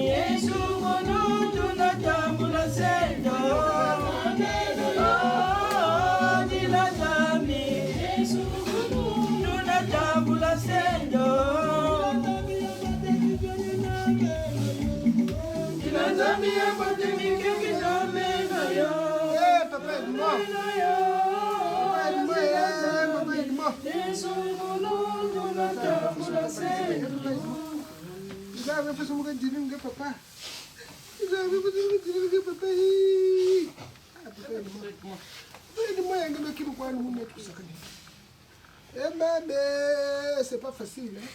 Yesu C'est pas facile, hein?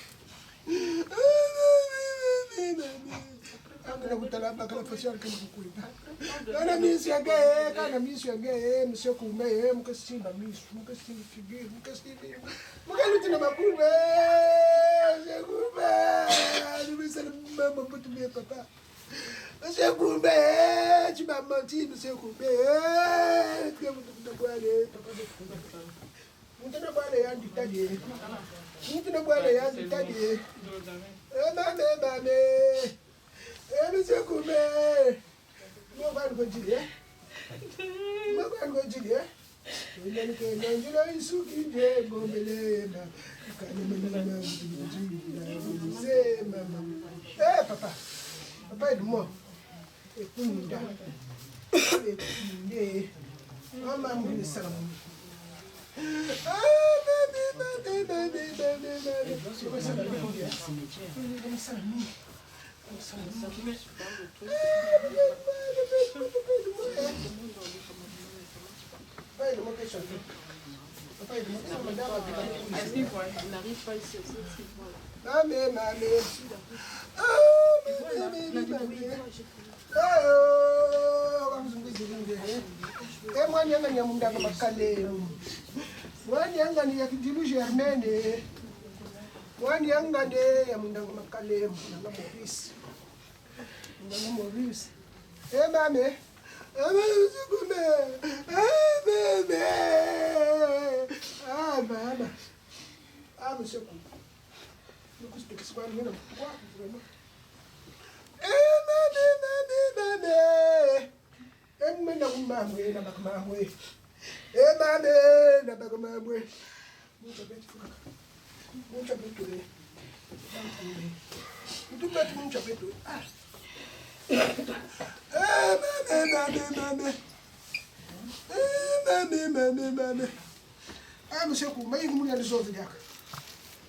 Monsieur Koumbe, tu m'as menti, monsieur Koumbe. Monsieur Koumbe, papa, papa aide-moi. Monsieur Koumbe.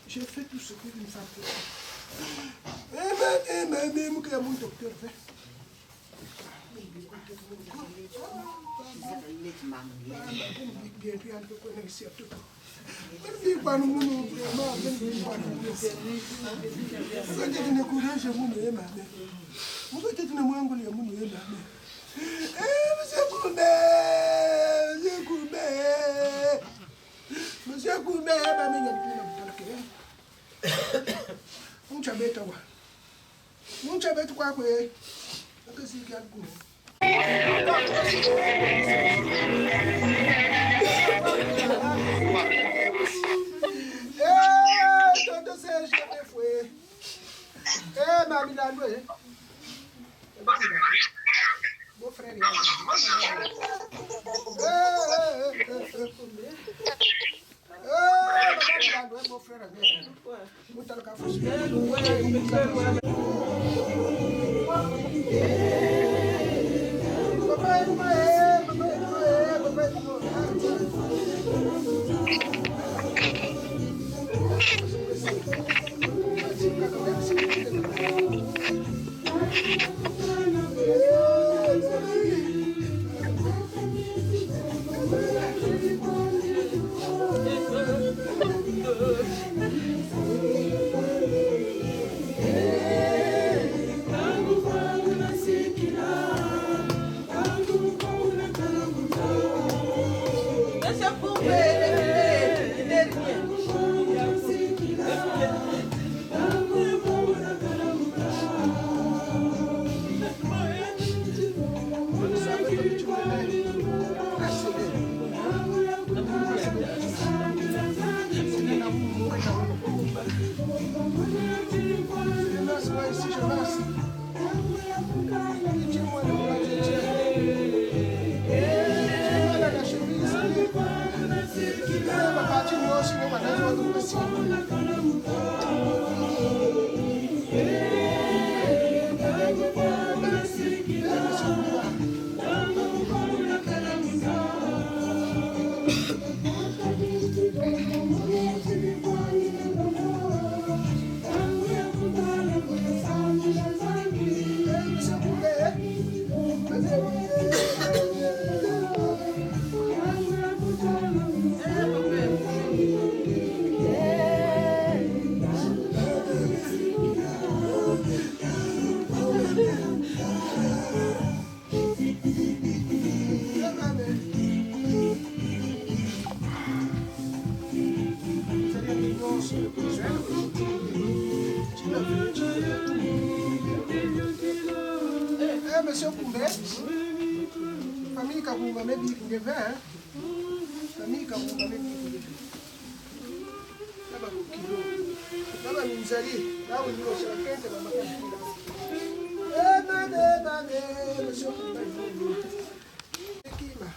J'ai fait tout ce que une femme peut faire. Mon docteur fait. Monsieur Koumbe, See kaunga maybe kungevaa. Nani kaunga maybe kungevaa. Labda kilo. Labda nimzalie. Lao ndio shakente mama kila. Mane, monsieur Kumbayo. Ekima.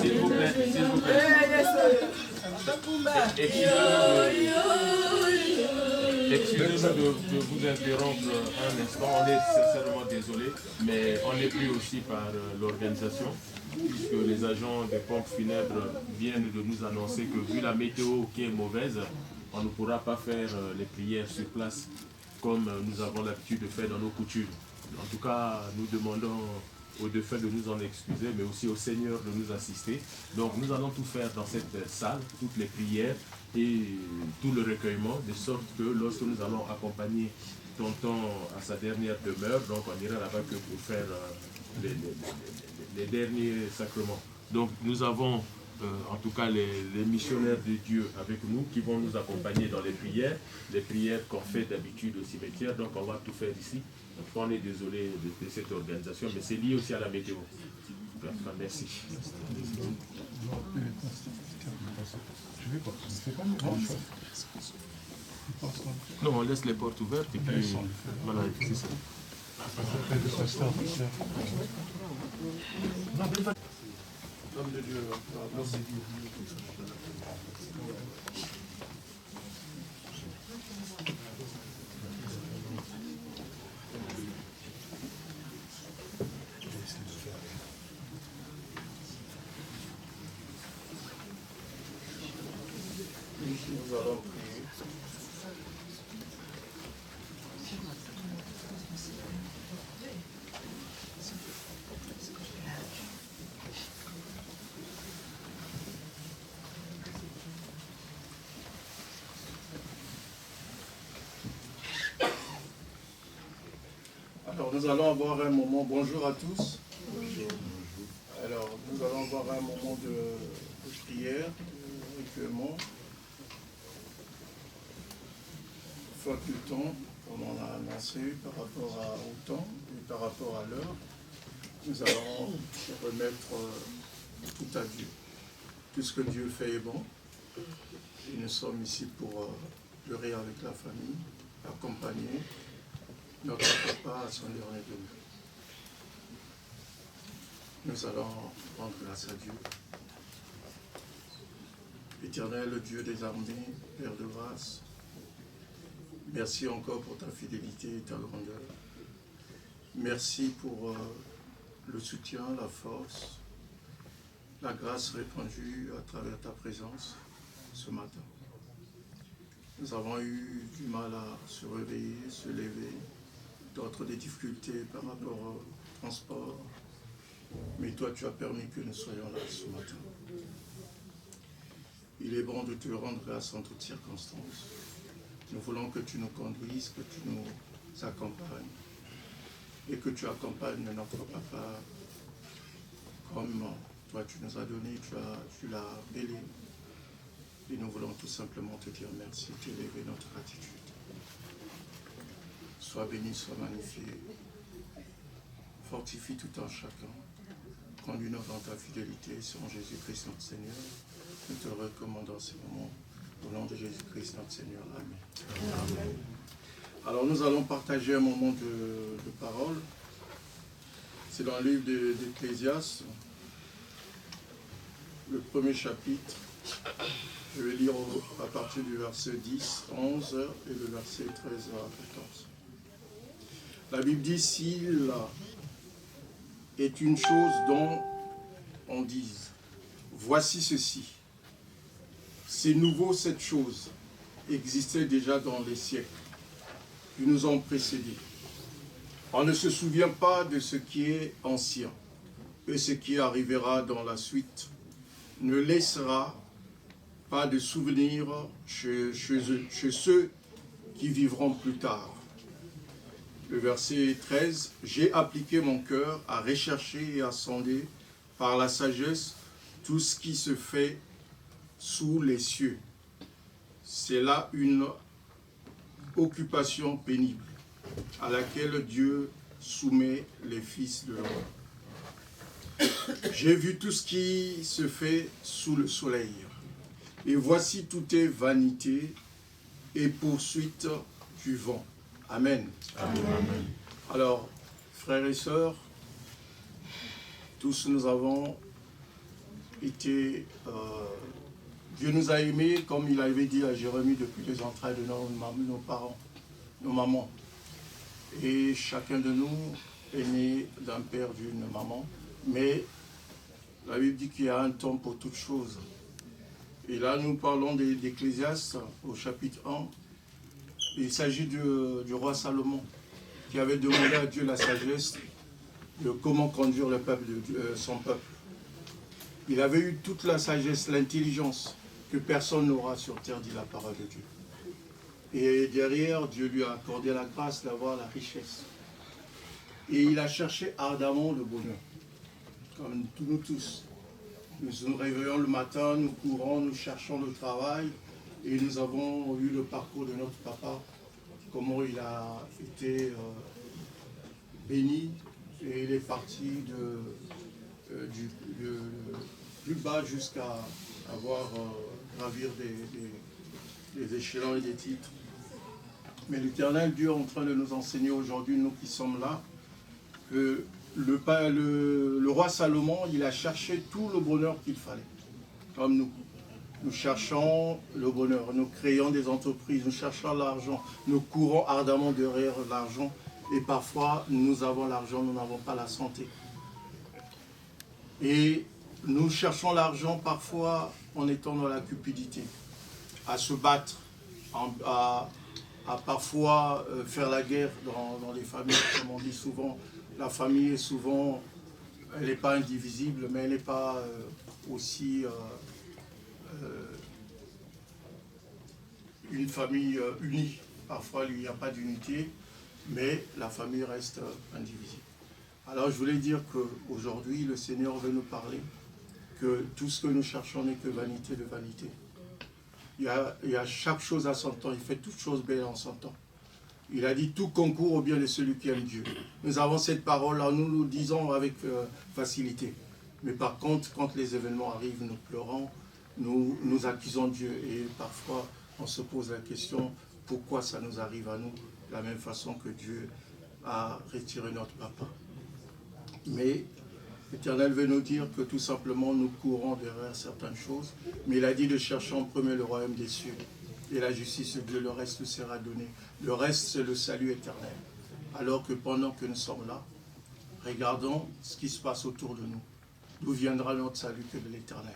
S'il vous plaît, s'il vous plaît. Excusez-nous de vous interrompre un instant, on est sincèrement désolé, mais on est pris aussi par l'organisation, puisque les agents des pompes funèbres viennent de nous annoncer que vu la météo qui est mauvaise, on ne pourra pas faire les prières sur place comme nous avons l'habitude de faire dans nos coutumes. En tout cas, nous demandons aux défunts de nous en excuser, mais aussi au Seigneur de nous assister. Donc nous allons tout faire dans cette salle, toutes les prières et tout le recueillement, de sorte que lorsque nous allons accompagner Tonton à sa dernière demeure, donc on ira là-bas que pour faire les derniers sacrements. Donc nous avons en tout cas les missionnaires de Dieu avec nous qui vont nous accompagner dans les prières qu'on fait d'habitude au cimetière, donc on va tout faire ici. Donc on est désolé de cette organisation, mais c'est lié aussi à la météo. Enfin, merci. Non, on laisse les portes ouvertes et puis voilà, c'est ça. Homme de Dieu, merci. Nous allons prier. Alors, nous allons avoir un moment, bonjour à tous. Bonjour. Alors, nous allons avoir un moment de prière, de recueillement. Fois que le temps, comme on a annoncé, par rapport au temps et par rapport à l'heure, nous allons remettre tout à Dieu. Tout ce que Dieu fait est bon. Et nous sommes ici pour pleurer avec la famille, accompagner notre papa à son dernier demeure. Nous allons rendre grâce à Dieu. Éternel Dieu des armées, Père de grâce, merci encore pour ta fidélité et ta grandeur. Merci pour le soutien, la force, la grâce répandue à travers ta présence ce matin. Nous avons eu du mal à se réveiller, se lever, d'autres des difficultés par rapport au transport. Mais toi, tu as permis que nous soyons là ce matin. Il est bon de te rendre grâce en toutes circonstances. Nous voulons que tu nous conduises, que tu nous accompagnes et que tu accompagnes notre papa comme toi tu nous as donné, tu l'as appelé. Et nous voulons tout simplement te dire merci, t'élever notre gratitude. Sois béni, sois magnifié. Fortifie tout en chacun. Conduis-nous dans ta fidélité, sur Jésus-Christ notre Seigneur. Nous te recommandons ces moments. Au nom de Jésus-Christ notre Seigneur. Amen. Amen. Alors nous allons partager un moment de parole. C'est dans le livre d'Ecclésiaste, le premier chapitre. Je vais lire à partir du verset 10, 11 et le verset 13 à 14. La Bible dit, s'il est une chose dont on dise, voici ceci. C'est nouveau, cette chose existait déjà dans les siècles qui nous ont précédés. On ne se souvient pas de ce qui est ancien, et ce qui arrivera dans la suite ne laissera pas de souvenir chez ceux qui vivront plus tard. Le verset 13, « J'ai appliqué mon cœur à rechercher et à sonder par la sagesse tout ce qui se fait sous les cieux. » C'est là une occupation pénible à laquelle Dieu soumet les fils de l'homme. J'ai vu tout ce qui se fait sous le soleil. Et voici tout est vanité et poursuite du vent. Amen. Amen. Alors, frères et sœurs, tous nous avons été... Dieu nous a aimés, comme il avait dit à Jérémie depuis les entrailles de nos parents, nos mamans. Et chacun de nous est né d'un père, d'une maman. Mais la Bible dit qu'il y a un temps pour toutes choses. Et là, nous parlons d'Ecclésiaste au chapitre 1. Il s'agit du roi Salomon, qui avait demandé à Dieu la sagesse de comment conduire le peuple son peuple. Il avait eu toute la sagesse, l'intelligence que personne n'aura sur terre, dit la parole de Dieu. Et derrière, Dieu lui a accordé la grâce d'avoir la richesse. Et il a cherché ardemment le bonheur, comme nous tous. Nous nous réveillons le matin, nous courons, nous cherchons le travail, et nous avons eu le parcours de notre papa, comment il a été béni, et il est parti du plus bas jusqu'à avoir gravir des échelons et des titres. Mais l'Éternel Dieu est en train de nous enseigner aujourd'hui, nous qui sommes là, que le roi Salomon, il a cherché tout le bonheur qu'il fallait, comme nous. Nous cherchons le bonheur, nous créons des entreprises, nous cherchons l'argent, nous courons ardemment derrière l'argent et parfois nous avons l'argent, nous n'avons pas la santé. Et nous cherchons l'argent parfois en étant dans la cupidité, à se battre, à parfois faire la guerre dans les familles, comme on dit souvent. La famille est souvent, elle n'est pas indivisible, mais elle n'est pas aussi une famille unie. Parfois, il n'y a pas d'unité, mais la famille reste indivisible. Alors, je voulais dire qu'aujourd'hui, le Seigneur veut nous parler que tout ce que nous cherchons n'est que vanité de vanité. Il y a chaque chose à son temps. Il fait toutes choses belles en son temps. Il a dit tout concourt au bien de celui qui aime Dieu. Nous avons cette parole-là, nous nous disons avec facilité. Mais par contre, quand les événements arrivent, nous pleurons, nous accusons Dieu. Et parfois, on se pose la question, pourquoi ça nous arrive à nous de la même façon que Dieu a retiré notre papa. Mais l'Éternel veut nous dire que tout simplement, nous courons derrière certaines choses. Mais il a dit de chercher en premier le royaume des cieux. Et la justice de Dieu, le reste sera donné. Le reste, c'est le salut éternel. Alors que pendant que nous sommes là, regardons ce qui se passe autour de nous. D'où viendra notre salut que de l'éternel.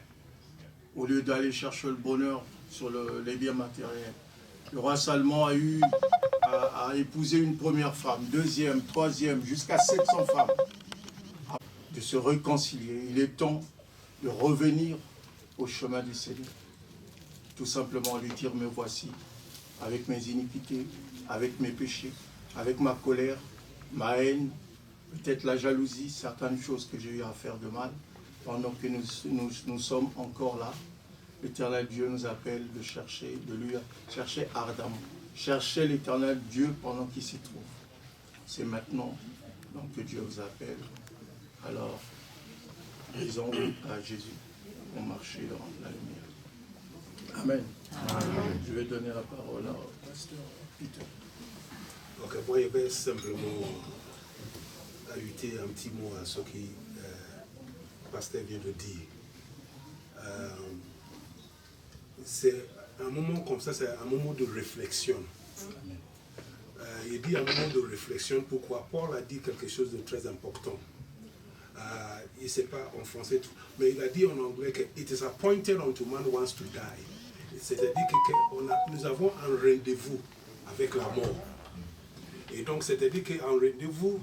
Au lieu d'aller chercher le bonheur sur les biens matériels. Le roi Salomon a épousé une première femme, deuxième, troisième, jusqu'à 700 femmes. De se réconcilier. Il est temps de revenir au chemin du Seigneur. Tout simplement lui dire, me voici, avec mes iniquités, avec mes péchés, avec ma colère, ma haine, peut-être la jalousie, certaines choses que j'ai eu à faire de mal, pendant que nous sommes encore là. L'Éternel Dieu nous appelle de lui chercher ardemment. Cherchez l'Éternel Dieu pendant qu'il s'y trouve. C'est maintenant donc, que Dieu vous appelle. Alors, disons oui à Jésus pour marcher dans la lumière. Amen. Amen. Je vais donner la parole au pasteur Peter. Ok, moi je vais simplement ajouter un petit mot à ce que le pasteur vient de dire. C'est un moment comme ça, c'est un moment de réflexion. Il dit un moment de réflexion, pourquoi Paul a dit quelque chose de très important. Il ne sait pas en français, mais il a dit en anglais que it is appointed unto man once to die. C'est-à-dire que nous avons un rendez-vous avec la mort. Et donc, c'est-à-dire qu'un rendez-vous,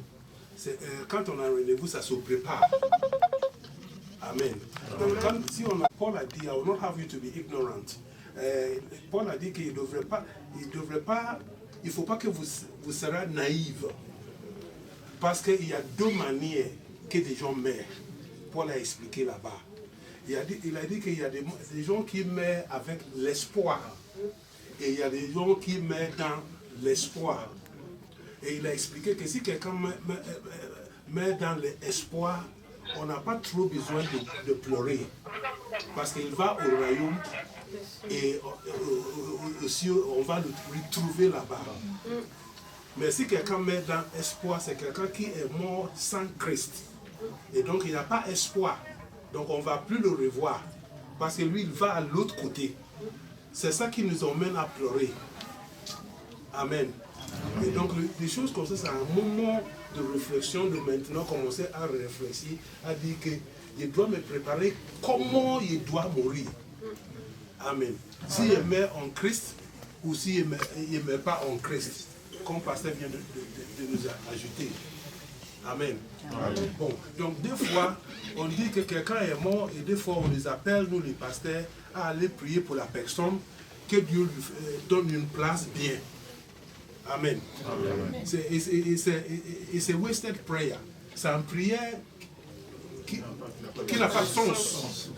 quand on a un rendez-vous, ça se prépare. Amen. Donc, Paul a dit, I will not have you to be ignorant. Paul a dit qu'il ne faut pas que vous serez naïve. Parce qu'il y a deux manières que des gens meurent. Paul a expliqué là-bas. Il a dit qu'il y a des gens qui meurent avec l'espoir. Et il y a des gens qui meurent dans l'espoir. Et il a expliqué que si quelqu'un meurt dans l'espoir, on n'a pas trop besoin de pleurer. Parce qu'il va au royaume et aussi on va le retrouver là-bas. Mais si quelqu'un meurt dans l'espoir, c'est quelqu'un qui est mort sans Christ. Et donc il n'y a pas espoir. Donc on ne va plus le revoir. Parce que lui, il va à l'autre côté. C'est ça qui nous emmène à pleurer. Amen. Et donc des choses comme ça, c'est un moment de réflexion, de maintenant commencer à réfléchir, à dire que je dois me préparer comment je dois mourir. Amen. Si je meurs en Christ ou si je ne meurs pas en Christ, comme le pasteur vient de nous ajouter. Amen. Amen. Bon, donc des fois, on dit que quelqu'un est mort et des fois on les appelle, nous les pasteurs, à aller prier pour la personne, que Dieu lui donne une place bien. Amen. Amen. C'est wasted prayer. C'est une prière qui n'a pas de sens.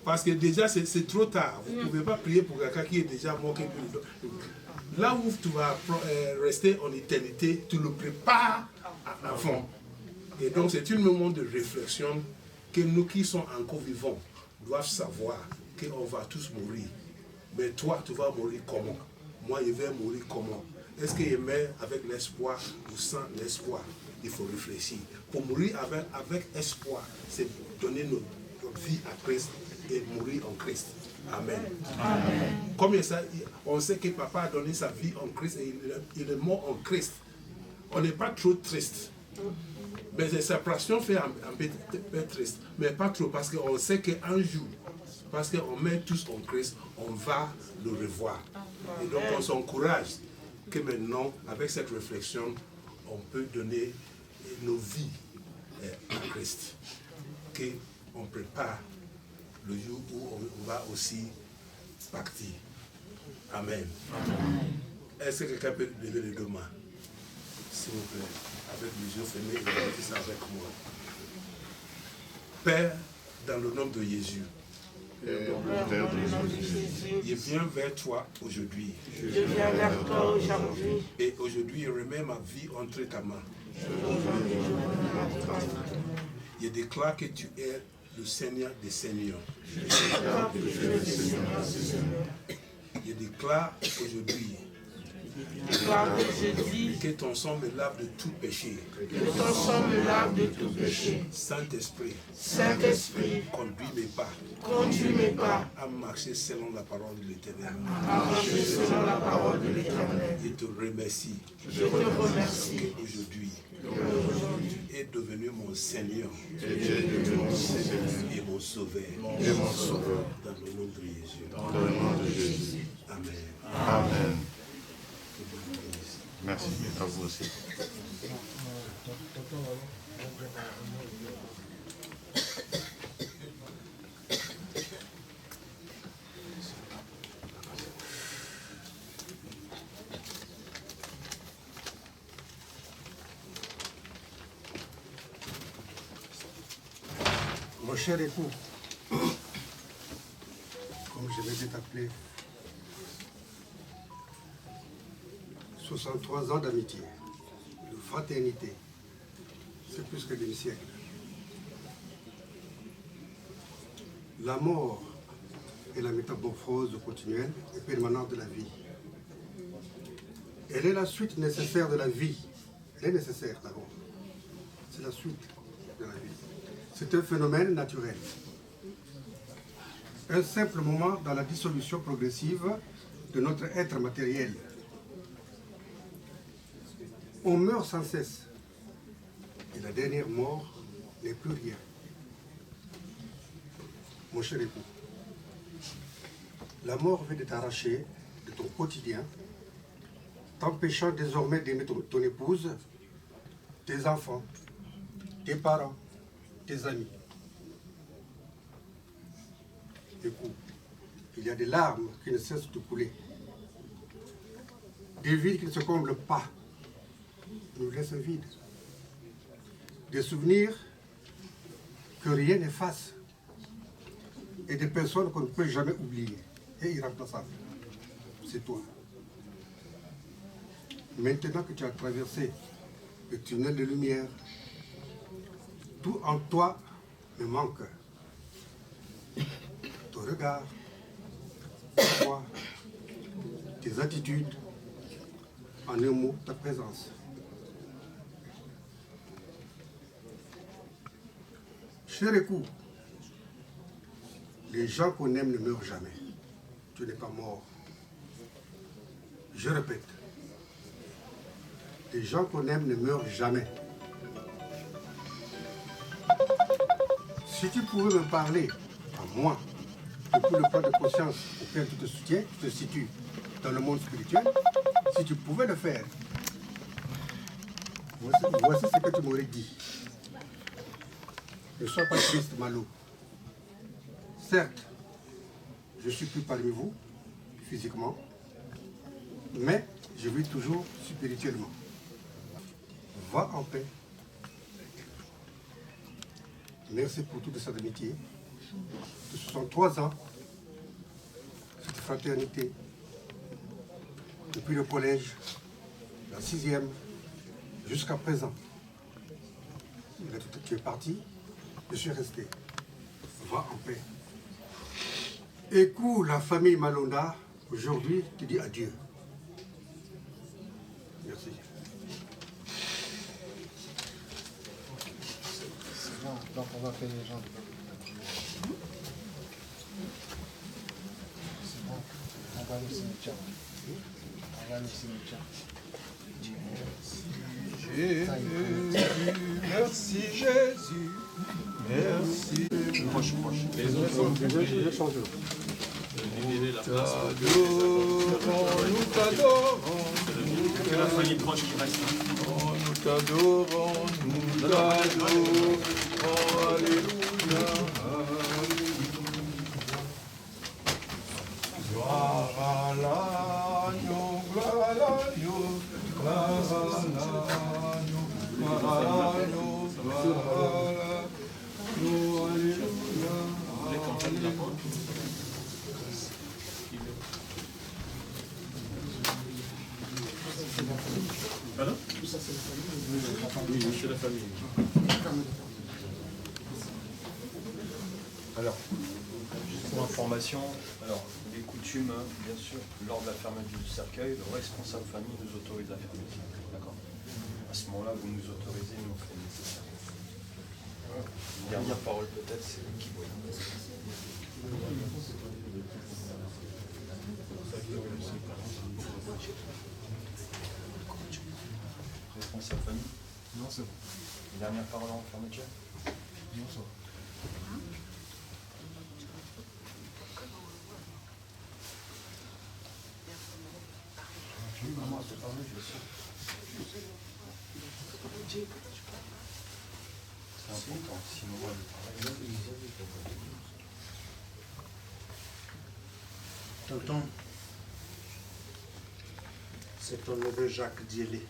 Parce que déjà c'est trop tard. Vous ne pouvez pas prier pour quelqu'un qui est déjà mort. Là où tu vas rester en éternité, tu le prépares avant. Et donc c'est un moment de réflexion que nous qui sommes encore vivants doivent savoir qu'on va tous mourir. Mais toi, tu vas mourir comment? Moi, je vais mourir comment? Est-ce que je meurs avec l'espoir ou sans l'espoir? il faut réfléchir. Pour mourir avec espoir, c'est donner notre vie à Christ et mourir en Christ. Amen. Amen. Comme ça, on sait que papa a donné sa vie en Christ et il est mort en Christ. On n'est pas trop triste. Mais la séparation fait un peu triste. Mais pas trop, parce qu'on sait qu'un jour, parce qu'on met tous en Christ, on va le revoir. Et donc on s'encourage que maintenant, avec cette réflexion, on peut donner nos vies à Christ. Qu'on prépare le jour où on va aussi partir. Amen. Amen. Est-ce que quelqu'un peut lever les deux mains? S'il vous plaît, avec les yeux fermés, et répétez ça avec moi. Père, dans le nom de Jésus, je viens vers toi aujourd'hui. Je viens vers toi aujourd'hui. Et aujourd'hui, je remets ma vie entre ta main. Je déclare que tu es le Seigneur des Seigneurs. Je déclare aujourd'hui que ton sang me lave de tout péché. Saint-Esprit, conduis mes pas à marcher selon la parole de l'Éternel. Je te remercie qu'aujourd'hui, tu es devenu mon Seigneur et mon Sauveur. Dans le nom de Jésus. Amen. Amen. Merci, à vous aussi. Mon cher époux, comme je vais t'appeler, 63 ans d'amitié, de fraternité, c'est plus que demi-siècle. La mort est la métamorphose continuelle et permanente de la vie. Elle est la suite nécessaire de la vie. Elle est nécessaire d'abord. C'est la suite de la vie. C'est un phénomène naturel. Un simple moment dans la dissolution progressive de notre être matériel. On meurt sans cesse. Et la dernière mort n'est plus rien. Mon cher époux, la mort vient de t'arracher de ton quotidien, t'empêchant désormais d'aimer ton épouse, tes enfants, tes parents, tes amis. Écoute, il y a des larmes qui ne cessent de couler, des vides qui ne se comblent pas, nous laissent vides, des souvenirs que rien n'efface, et des personnes qu'on ne peut jamais oublier, et irremplaçables. C'est toi. Maintenant que tu as traversé le tunnel de lumière, tout en toi me manque. Ton regard, ta voix, tes attitudes, en un mot, ta présence. Cher époux, les gens qu'on aime ne meurent jamais. Tu n'es pas mort. Je répète, les gens qu'on aime ne meurent jamais. Si tu pouvais me parler, à moi, depuis le plan de conscience auquel tu te soutiens, tu te situes dans le monde spirituel, si tu pouvais le faire, voici ce que tu m'aurais dit. Ne sois pas triste, Malo. Certes, je ne suis plus parmi vous, physiquement, mais je vis toujours spirituellement. Va en paix. Merci pour toute cette amitié, de 63 ans, cette fraternité, depuis le collège, la 6e, jusqu'à présent. Tu es parti, je suis resté. Va en paix. Écoute, la famille Malonda, aujourd'hui, te dit adieu. Merci. Donc on va faire les gens de peuple. C'est bon. On va aller au cimetière. On va aller au cimetière. Merci Jésus, merci. Les autres sont libérer la place. Nous t'adorons, Que la famille proche qui reste. nous t'adorons, nous t'adorons, alléluia. Gloire à l'agneau, gloire à l'agneau, gloire à l'agneau, gloire à l'agneau, gloire à l'agneau, alléluia. Vous voulez qu'on ferme la porte? Pardon? Oui, c'est la famille. Alors, juste pour information, alors, les coutumes, bien sûr, lors de la fermeture du cercueil, le responsable famille nous autorise à fermer le cercueil. D'accord? À ce moment-là, vous nous autorisez, nous on fait le nécessaire. Une dernière parole peut-être, c'est qui voit. Responsable famille? Non, c'est bon. Une dernière parole en fermeture? Non, c'est bon. Maman, c'est pas vrai, je sais. C'est important, sinon on va le parler. Tonton, c'est ton neveu Jacques Diélé.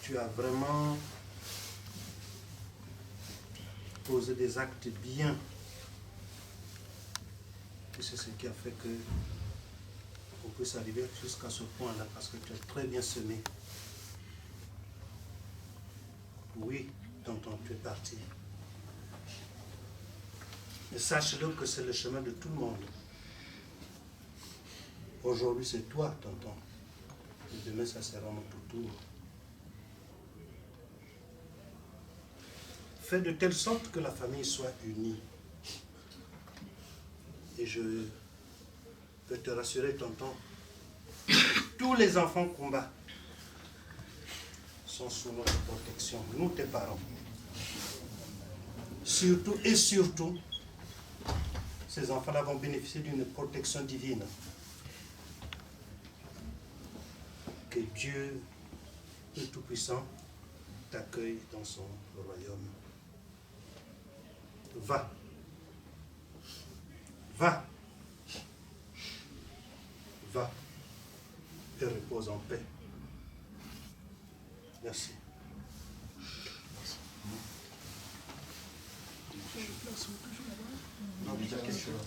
Tu as vraiment posé des actes bien. Et c'est ce qui a fait que on puisse arriver jusqu'à ce point-là, parce que tu as très bien semé. Oui, tonton, tu es parti. Mais sache-le que c'est le chemin de tout le monde. Aujourd'hui, c'est toi, tonton. Et demain, ça sera notre tour. Fais de telle sorte que la famille soit unie. Et je peux te rassurer, tonton, tous les enfants Kumba sont sous notre protection, nous tes parents. Surtout et surtout, ces enfants-là vont bénéficier d'une protection divine. Que Dieu, le Tout-Puissant, t'accueille dans son royaume. Va. Va. Va. Et repose en paix. Merci. Non, dire quelque chose.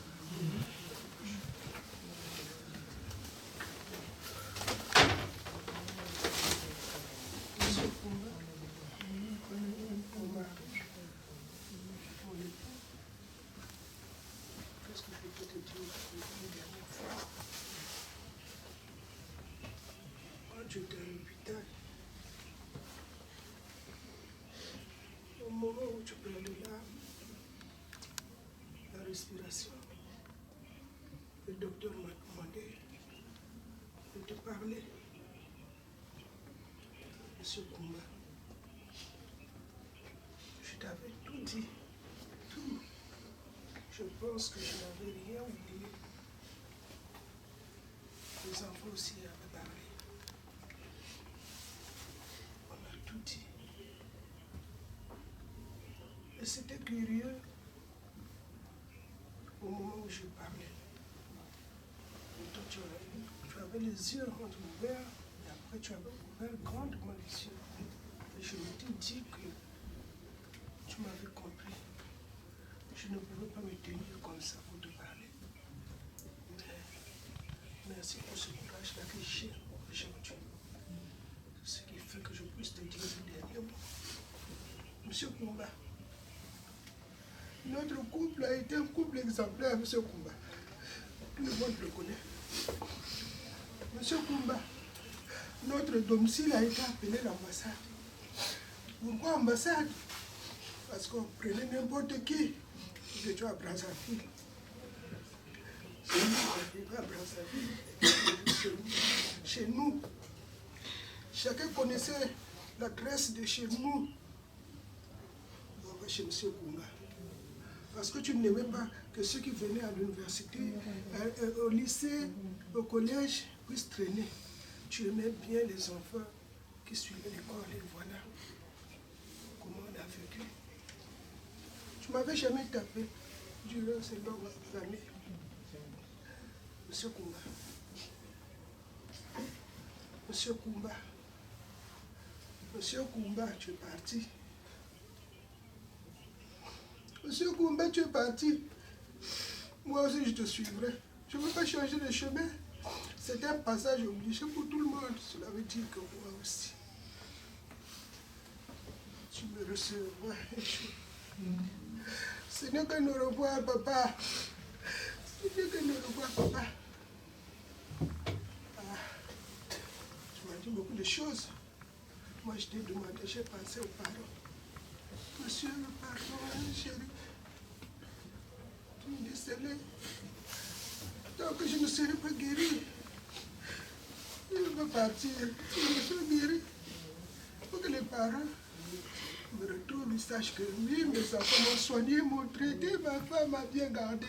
Qu'est-ce que je peux te dire une dernière fois? Quand j'étais à l'hôpital, au moment où tu perdais la respiration, le docteur m'a demandé de te parler. Monsieur Kumba, je t'avais tout dit, tout. Je pense que je n'avais rien oublié. Les enfants aussi avaient parlé. On a tout dit. Et c'était curieux au moment où je parlais. Et toi, tu avais les yeux ouverts et après tu avais ouvert grandement les yeux. Et je m'étais dit que tu m'avais compris. Je ne pouvais pas me tenir comme ça pour te parler. Mais merci pour ce courage-là que j'ai aujourd'hui. C'est ce qui fait que je puisse te dire le dernier mot. Monsieur Kumba, notre couple a été un couple exemplaire, Monsieur Kumba. Tout le monde le connaît. Monsieur Kumba, notre domicile a été appelé l'ambassade. Pourquoi ambassade? Parce qu'on prenait n'importe qui. Nous étions à Brazzaville. À Brazzaville, chez nous. Chacun connaissait l'adresse de chez nous. On va chez M. Kunga. Parce que tu n'aimais pas que ceux qui venaient à l'université, au lycée, au collège, puissent traîner. Tu aimais bien les enfants qui suivaient l'école, et voilà comment on a vécu. Tu ne m'avais jamais tapé durant ces longues années. Monsieur Kumba. Monsieur Kumba. Monsieur Kumba, tu es parti. Monsieur Kumba, tu es parti. Moi aussi, je te suivrai. Je ne veux pas changer de chemin. C'est un passage obligé pour tout le monde. Cela veut dire que moi aussi. Tu me recevras un jour. Ce n'est que nous revoir, papa. Ce n'est que nous revoir, papa. Ah, tu m'as dit beaucoup de choses. Moi, je t'ai demandé, j'ai pensé au pardon. Monsieur, le pardon, chérie. Tu me décelais. Tant que je ne serai pas guéri, je veux partir. Je ne suis guéri. Il faut que les parents me retrouvent, ils sachent que oui, mes enfants m'ont soigné, m'ont traité, ma femme m'a bien gardé.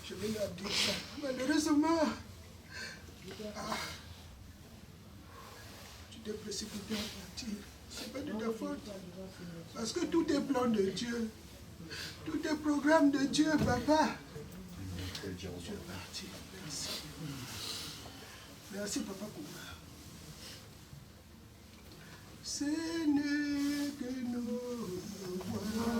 Je vais leur dire ça. Malheureusement, tu t'es précipité à partir. C'est pas de ta faute. Parce que tout est plan de Dieu. Tout est programme de Dieu, papa. Je suis parti. Merci. Merci, papa Kumba. Ce n'est que nous revoilà.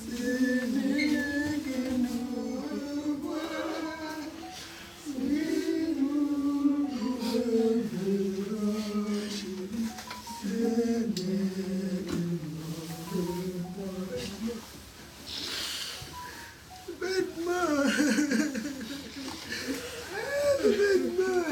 Ce n'est que nous revoilà. Si nous nous reverrons, chérie. Ce n'est que nous revoilà. Bêtement. Bêtement.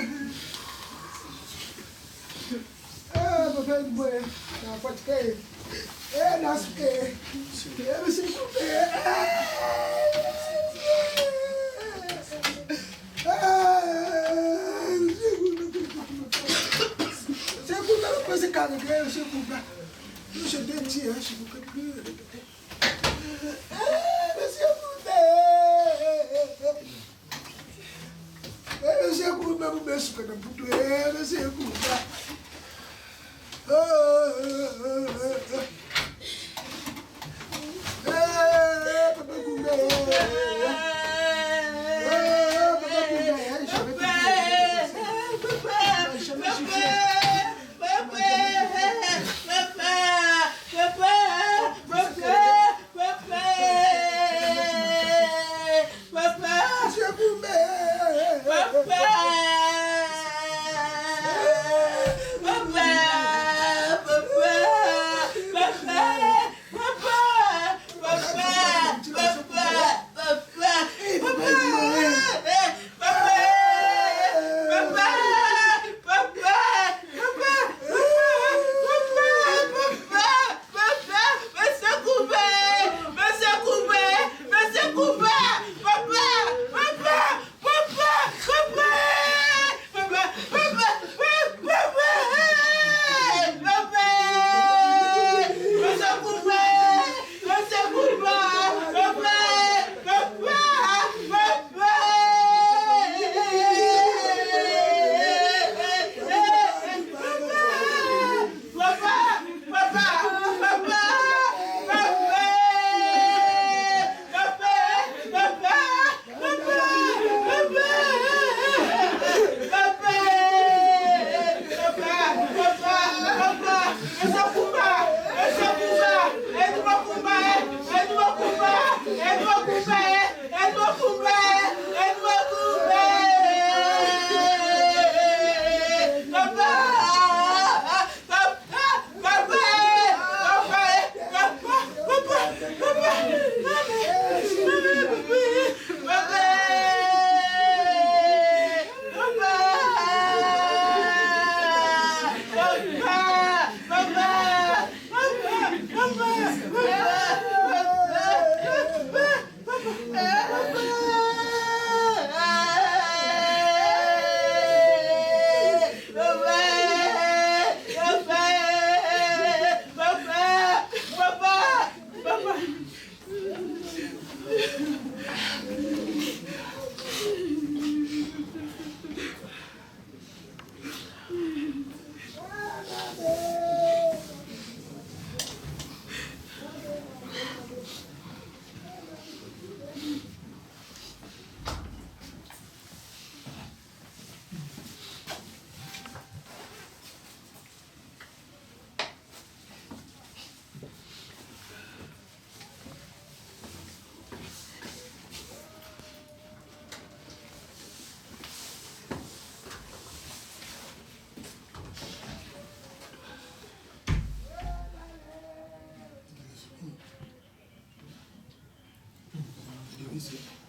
Yesu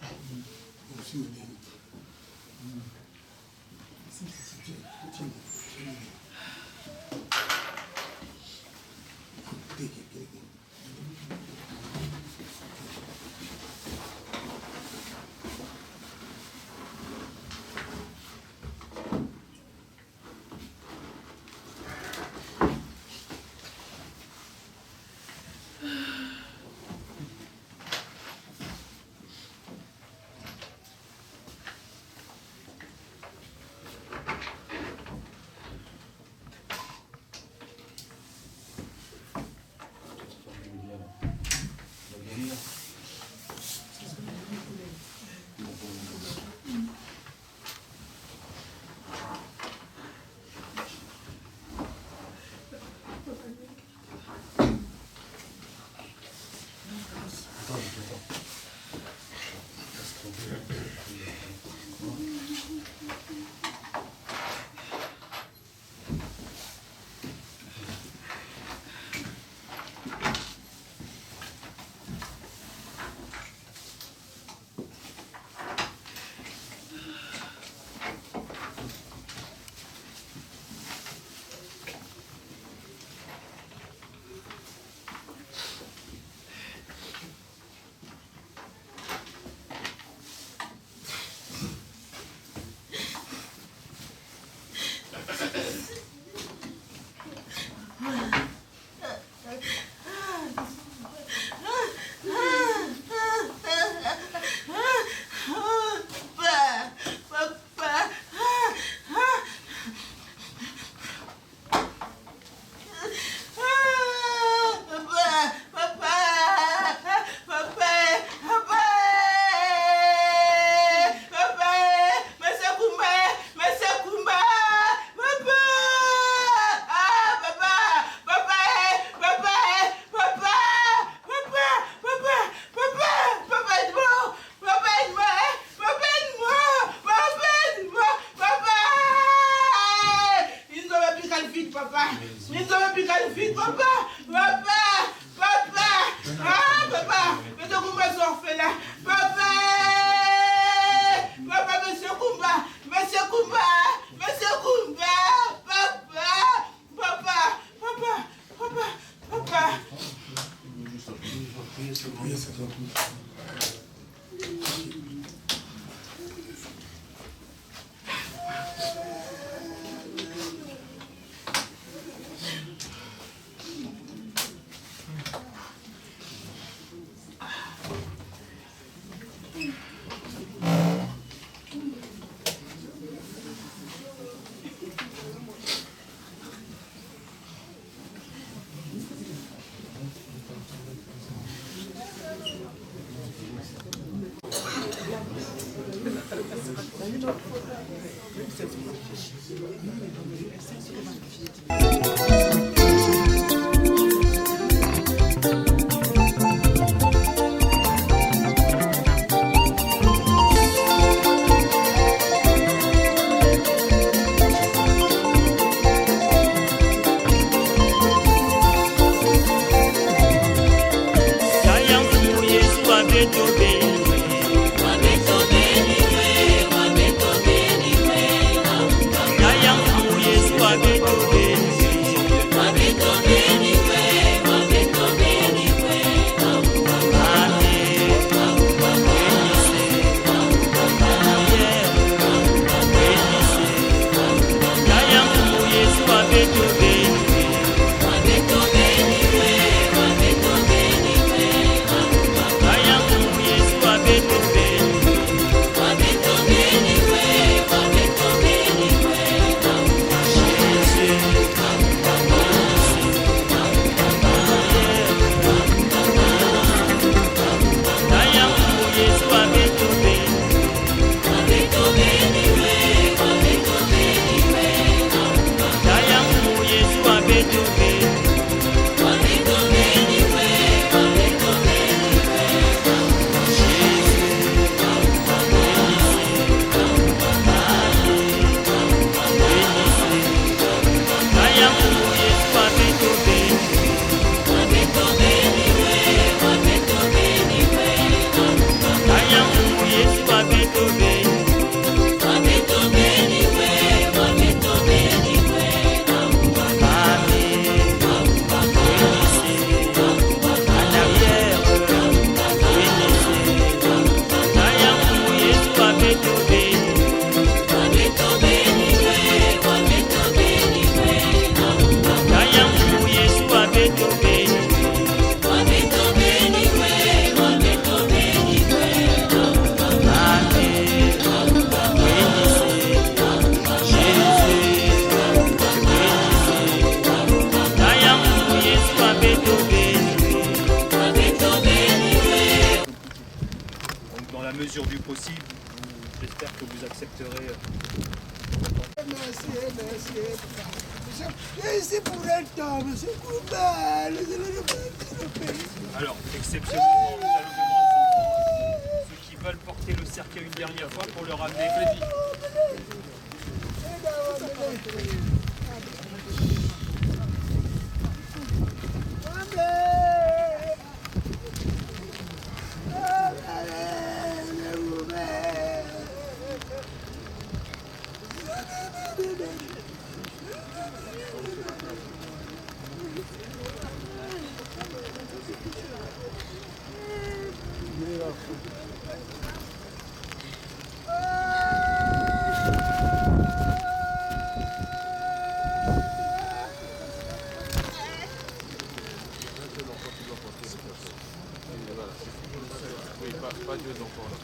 la mesure du possible, j'espère que vous accepterez. Merci. C'est pour un temps, monsieur Koubal. Alors, exceptionnellement, nous allons demander aux enfants, ceux qui veulent porter le cercueil une dernière fois pour le ramener. Pas deux enfants là.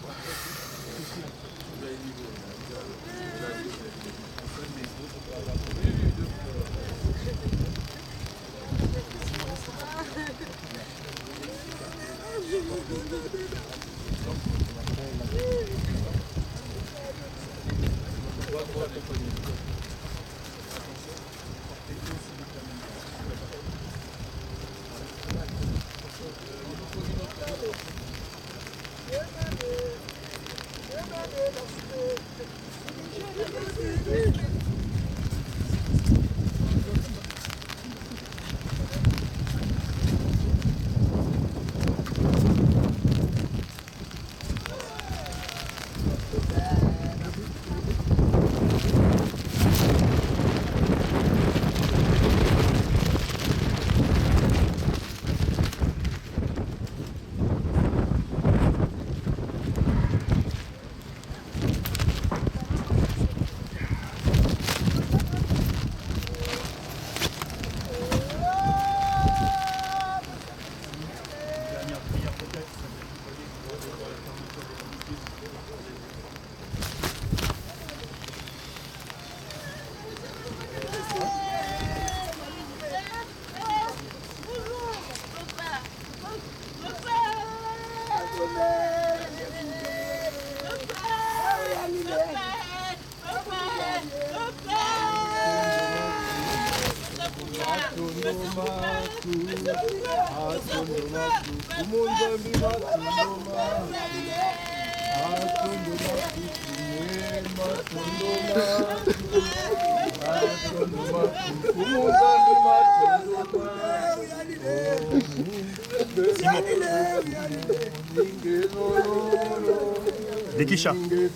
Lekisha,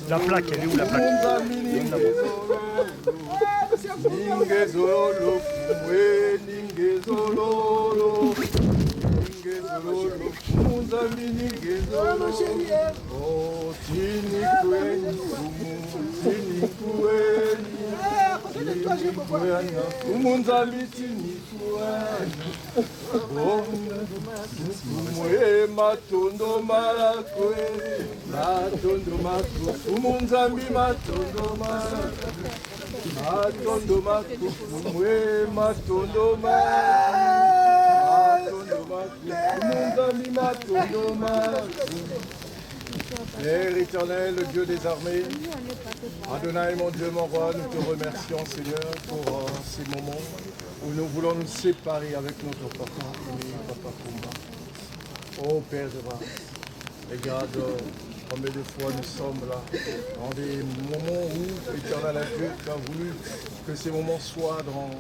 la plaque, elle est où la plaque? Père éternel, le Dieu des armées, Adonai, mon Dieu, mon roi, nous te remercions, Seigneur, pour ces moments où nous voulons nous séparer avec notre papa, Papa Kumba. Oh Père de grâce, regarde combien de fois nous sommes là, dans des moments où, éternel Dieu, tu as voulu que ces moments soient dans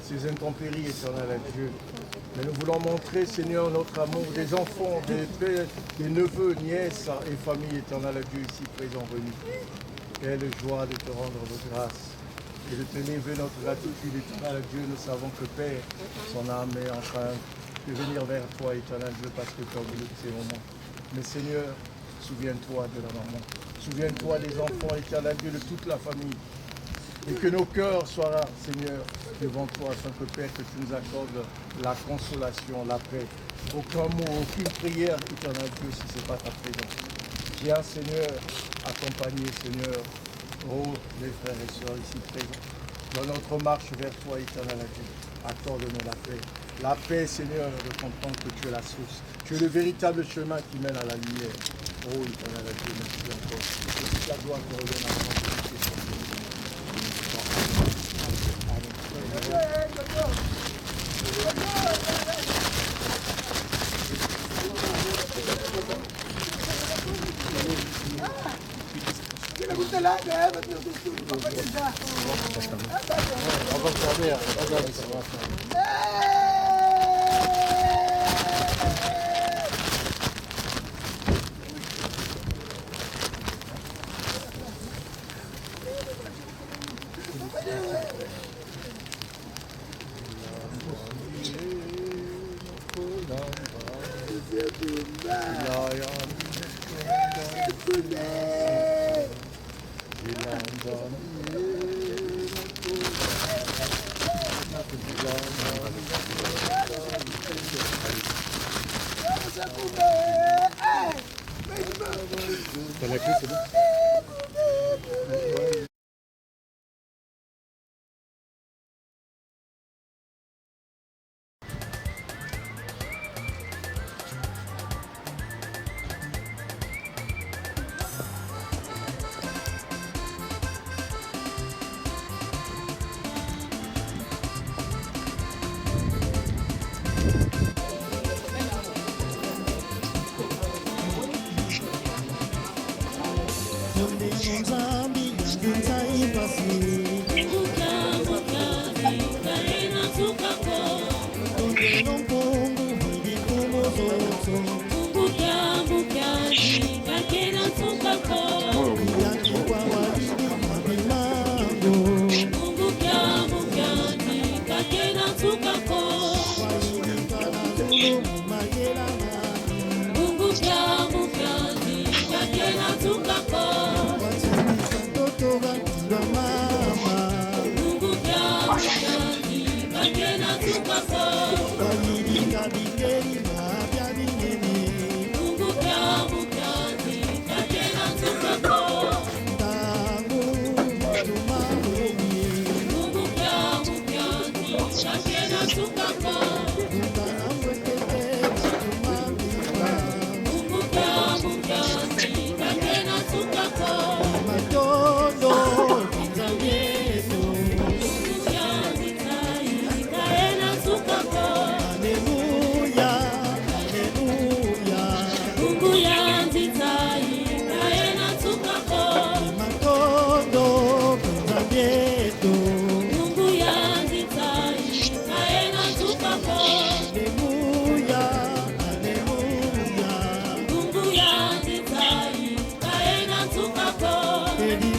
ces intempéries, éternel Dieu. Mais nous voulons montrer, Seigneur, notre amour des enfants, des pères, des neveux, nièces et familles éternelles, Dieu, ici présents, venus. Quelle joie de te rendre grâce et de te lever notre gratitude, éternel Dieu. Nous savons que Père, son âme est en train de venir vers toi, éternel Dieu, parce que tu as voulu ces moments. Mais Seigneur, souviens-toi de la maman. Souviens-toi des enfants, éternel Dieu, de toute la famille. Et que nos cœurs soient là, Seigneur, devant toi, afin que Père, que tu nous accordes la consolation, la paix. Aucun mot, aucune prière, éternel Dieu, si ce n'est pas ta présence. Viens, Seigneur, accompagner, Seigneur, oh, les frères et sœurs ici présents, dans notre marche vers toi, éternel Dieu. Accorde-nous la paix. La paix, Seigneur, de comprendre que tu es la source. Tu es le véritable chemin qui mène à la lumière. Oui, Éternel Dieu, merci encore. Que toute la gloire te revienne à toi.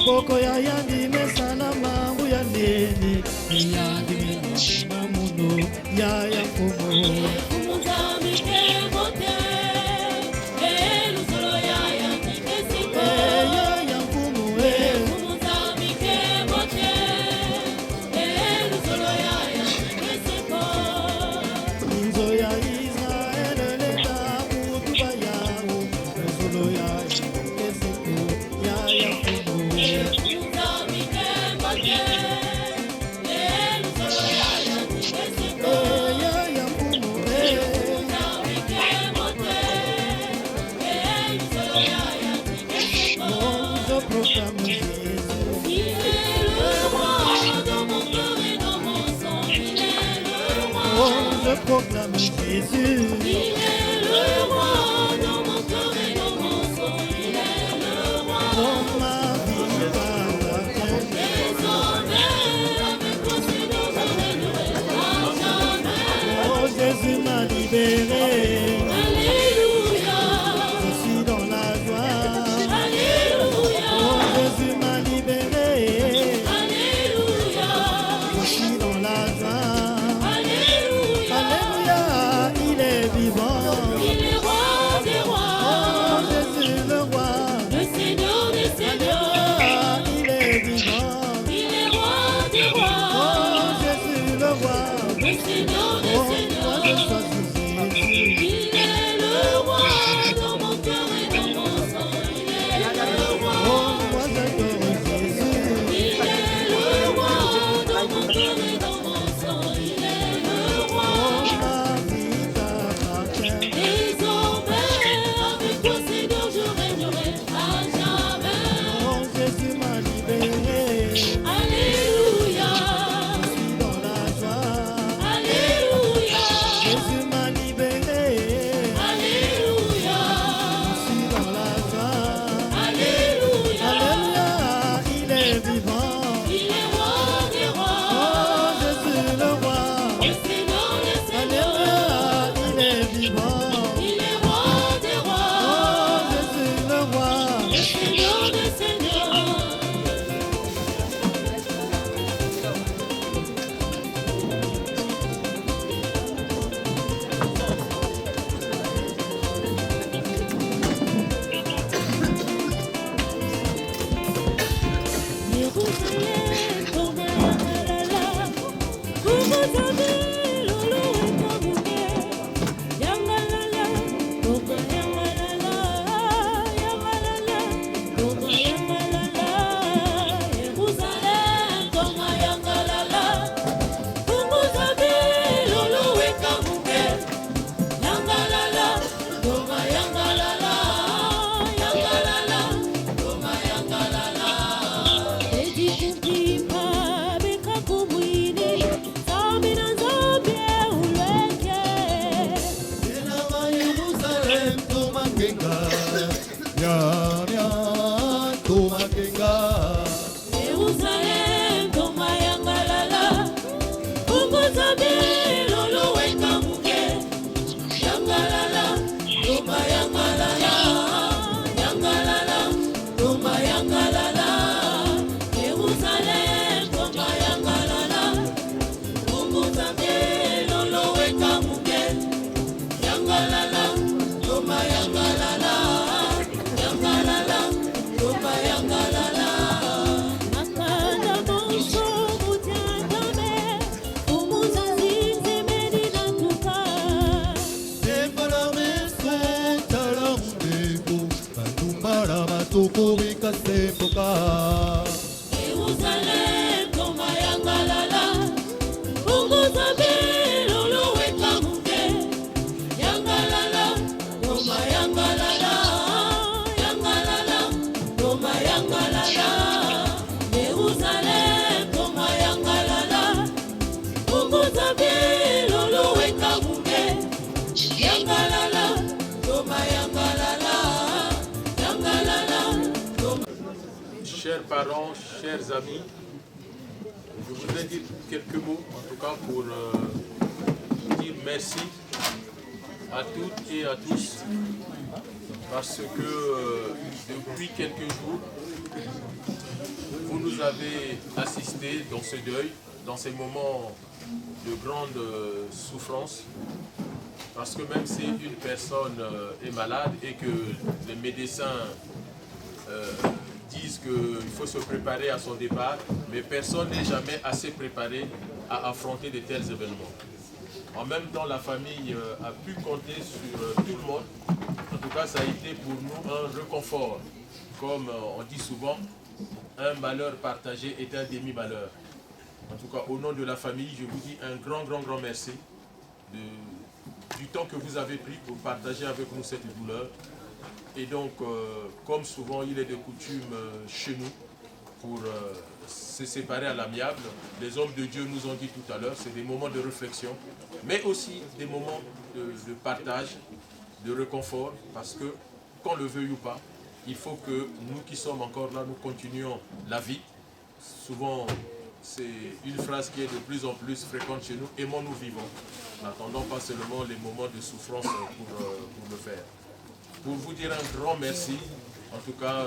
Boko ya yandi mesana mangu ya nene yandi mamuno ya ya kumo kumuzami ke bote eluzolo ya yandi kesiko ya ya kumo kumuzami ke bote eluzolo ya yandi kesiko inzo ya Israel leta kutuba ya eluzolo ya yandi kesiko ya ya kumo Je proclame Jésus. Il est le roi dans mon cœur et dans mon sang. Il est le roi dans ma vie appartient. Désormais, avec toi c'est dans jamais. Oh, Jésus m'a libéré. Alléluia. Je suis dans la joie. Alléluia. Oh, Jésus m'a libéré. Alléluia. Je suis dans la joie. Il est vivant, il est roi des rois, oh Jésus le roi, le Seigneur des seigneurs. nyanya tomakenga Jerusalem tomayangalala Unguzabe lolo weka muke Yangalala tomayangalala Yangalala tomayangalala Jerusalem tomayangalala Unguzabe lolo weka muke Yangalala tomayangalala Yangalala tomayangalala Makanda bonso mutiandame Umuzazinze medina tuka Sembalame sontalamdeko Batumbara matokorika semboka Jerusalem tomayangalala Unguzabe lolo weka muke Yangalala tomayangalala Yangalala tomayangalala Jerusalem tomayangalala Unguzabe lolo weka muke Yangalala tomayangalala Yangalala Chers parents, chers amis, je voudrais dire quelques mots, en tout cas pour dire merci à toutes et à tous, parce que depuis quelques jours, vous nous avez assistés dans ce deuil, dans ces moments de grande souffrance, parce que même si une personne est malade et que les médecins disent qu'il faut se préparer à son départ, mais personne n'est jamais assez préparé à affronter de tels événements. En même temps, la famille a pu compter sur tout le monde. En tout cas, ça a été pour nous un réconfort. Comme on dit souvent, un malheur partagé est un demi-malheur. En tout cas, au nom de la famille, je vous dis un grand merci du temps que vous avez pris pour partager avec nous cette douleur. Et donc, comme souvent il est de coutume chez nous, pour se séparer à l'amiable, les hommes de Dieu nous ont dit tout à l'heure, c'est des moments de réflexion, mais aussi des moments de partage, de réconfort, parce que, qu'on le veuille ou pas, il faut que nous qui sommes encore là, nous continuions la vie. Souvent, c'est une phrase qui est de plus en plus fréquente chez nous, aimons nous vivons, n'attendons pas seulement les moments de souffrance pour le faire. Pour vous dire un grand merci, en tout cas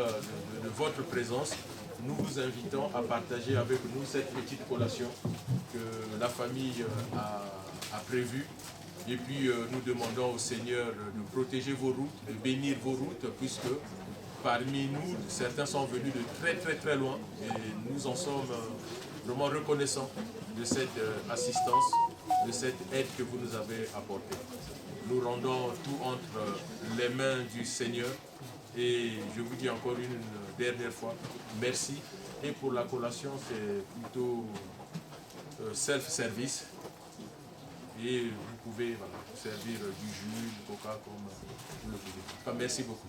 de votre présence, nous vous invitons à partager avec nous cette petite collation que la famille a prévue. Et puis nous demandons au Seigneur de protéger vos routes, de bénir vos routes, puisque parmi nous, certains sont venus de très loin et nous en sommes vraiment reconnaissants de cette assistance, de cette aide que vous nous avez apportée. Nous rendons tout entre les mains du Seigneur et je vous dis encore une dernière fois, merci. Et pour la collation, c'est plutôt self-service et vous pouvez servir du jus, du coca comme vous le voulez. Enfin, merci beaucoup.